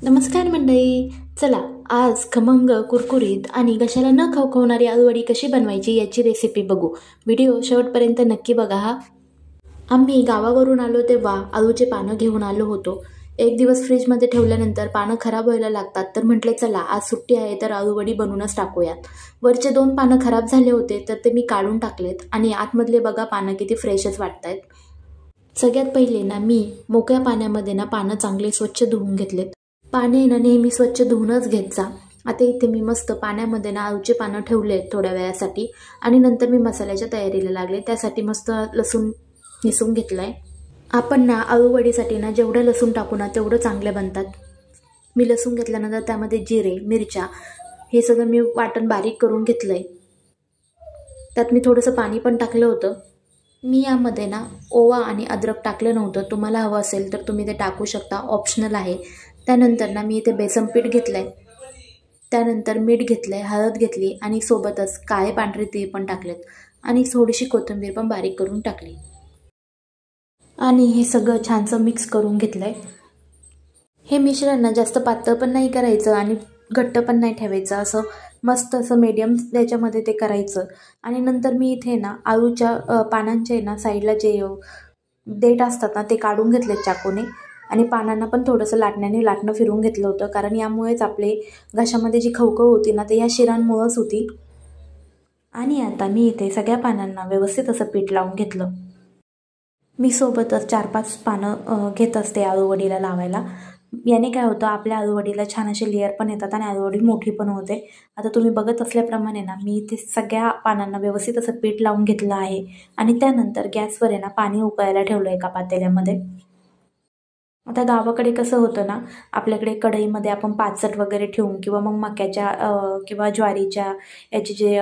नमस्कार मंडळी. चला आज खमंग कुरकुरीत आणि घशाला न खवखवणारी आलूवडी कशी बनवायची याची रेसिपी बघू. व्हिडिओ शेवटपर्यंत नक्की बघा हा. आम्ही गावावरून आलो तेव्हा आलूचे पानं घेऊन आलो होतो. एक दिवस फ्रीजमध्ये ठेवल्यानंतर पानं खराब व्हायला लागतात, तर म्हटले चला आज सुट्टी आहे तर आलूवडी बनवूनच टाकूयात. वरचे 2 पानं खराब झाले होते तर ते मी काढून टाकलेत आणि आतमधले बघा पानं किती फ्रेशच वाटतायत. सगळ्यात पहिले ना मी मोकळ्या पाण्यामध्ये ना पानं चांगले स्वच्छ धुवून घेतलेत. पाणी ना नेहमी स्वच्छ धुवूनच घेत जा. आता इथे मी मस्त पाण्यामध्ये ना आळूचे पानं ठेवले थोड्या वेळासाठी आणि नंतर मी मसाल्याच्या तयारीला लागले. त्यासाठी मस्त लसूण निसून घेतलाय. आपण ना आळूवडीसाठी ना जेवढं लसूण टाकू ना तेवढं चांगले बनतात. मी लसूण घेतल्यानंतर त्यामध्ये जिरे, मिरच्या हे सगळं मी वाटण बारीक करून घेतलंय. त्यात मी थोडंसं पाणी पण टाकलं होतं. मी यामध्ये ना ओवा आणि अद्रक टाकलं नव्हतं. तुम्हाला हवं असेल तर तुम्ही ते टाकू शकता, ऑप्शनल आहे. त्यानंतर ना मी इथे बेसन पीठ घेतलंय, त्यानंतर मीठ घेतलंय, हळद घेतली आणि सोबतच काळे पांढरे तीळ पण टाकलेत आणि थोडीशी कोथिंबीर पण बारीक करून टाकली आणि हे सगळं छानसं मिक्स करून घेतलंय. हे मिश्रण ना जास्त पातळ पण नाही करायचं आणि घट्ट पण नाही ठेवायचं, असं मस्त असं मीडियम त्याच्यामध्ये ते करायचं. आणि नंतर मी इथे ना आळूच्या पानांचे ना साईडला जे देठ असतात ना ते काढून घेतलेत चाकूने आणि पानांना पण थोडंसं लाटणं फिरवून घेतलं होतं, कारण यामुळेच आपले घशामध्ये जी खवखव होती ना ते या शिरांमुळेच होती. आणि आता मी इथे सगळ्या पानांना व्यवस्थित असं पीठ लावून घेतलं. मी सोबतच 4-5 पानं घेत असते आळूवडीला लावायला. याने काय होतं, आपल्या आळूवडीला छान असे लेअर पण येतात आणि आळूवडी मोठी पण होते. आता तुम्ही बघत असल्याप्रमाणे ना मी इथे सगळ्या पानांना व्यवस्थित असं पीठ लावून घेतलं आहे आणि त्यानंतर गॅसवर आहे ना पाणी उकळायला ठेवलं एका पातेल्यामध्ये. आता गावाकडे कसं होतं ना, आपल्याकडे कढईमध्ये आपण पाचट वगैरे ठेवून किंवा मग मक्याच्या किंवा ज्वारीच्या याचे जे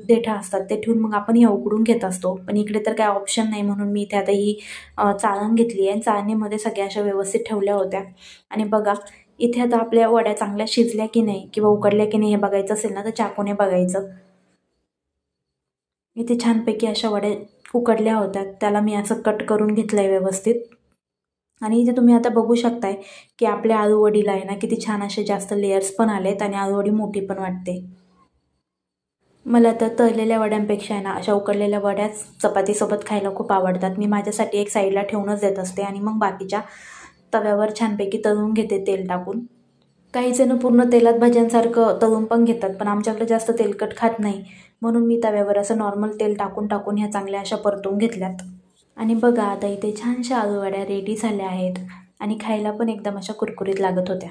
देठं असतात ते ठेवून मग आपण हे उकडून घेत असतो. पण इकडे तर काय ऑप्शन नाही, म्हणून मी इथे आता ही चाळण घेतली आहे. चाळणीमध्ये सगळ्या अशा व्यवस्थित ठेवल्या होत्या आणि बघा इथे आता आपल्या वड्या चांगल्या शिजल्या की नाही किंवा उकडल्या की नाही हे बघायचं असेल ना तर चाकूने बघायचं. इथे छानपैकी अशा वड्या उकडल्या होत्या, त्याला मी असं कट करून घेतलं आहे व्यवस्थित. आणि इथे तुम्ही आता बघू शकताय की आपल्या आळूवडीला आहे ना किती छान असे जास्त लेयर्स पण आलेत आणि आळूवडी मोठी पण वाटते. मला तर तळलेल्या वड्यांपेक्षा आहे ना अशा उकडलेल्या वड्याच चपातीसोबत खायला खूप आवडतात. मी माझ्यासाठी एक साईडला ठेवूनच देत असते आणि मग बाकीच्या तव्यावर छानपैकी तळून घेते तेल टाकून. काही जण पूर्ण तेलात भाज्यांसारखं तळून पण घेतात, पण आमच्याकडे जास्त तेलकट खात नाही, म्हणून मी तव्यावर असं नॉर्मल तेल टाकून ह्या चांगल्या अशा परतून घेतल्यात. आणि बघा आता इथे छानशा आळूवड्या रेडी झाल्या आहेत आणि खायला पण एकदम अशा कुरकुरीत लागत होत्या.